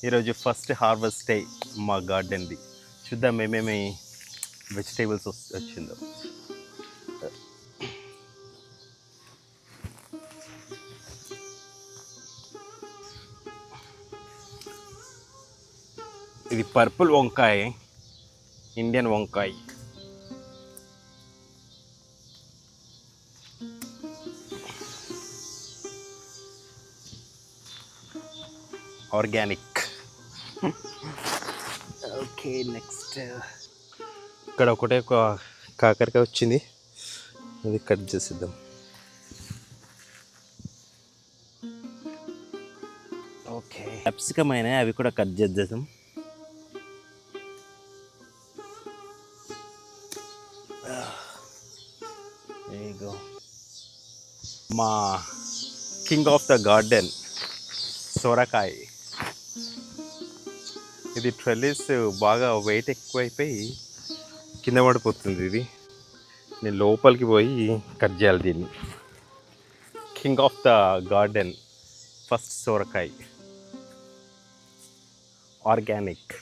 ఈరోజు first harvest day మా గార్డెన్ది. చూద్దాం ఏమేమి వెజిటేబుల్స్ వచ్చిందో. ఇది పర్పుల్ వంకాయ, ఇండియన్ వంకాయ. ఆర్గానిక్. ఓకే, నెక్స్ట్ ఇక్కడ ఒకటే ఒక కాకరకాయ వచ్చింది, అది కట్ చేసిద్దాం. ఓకే, క్యాప్సికమ్ అయినాయి, అవి కూడా కట్ చేద్దాం. మా కింగ్ ఆఫ్ ద గార్డెన్ సొరకాయ. ఇది ట్రెల్లిస్ బాగా వెయిట్ ఎక్కువైపోయి కింద పడిపోతుంది. ఇది నేను లోపలికి పోయి కట్ చేయాలి దీన్ని. King of the garden first సొరకాయ, ఆర్గానిక్.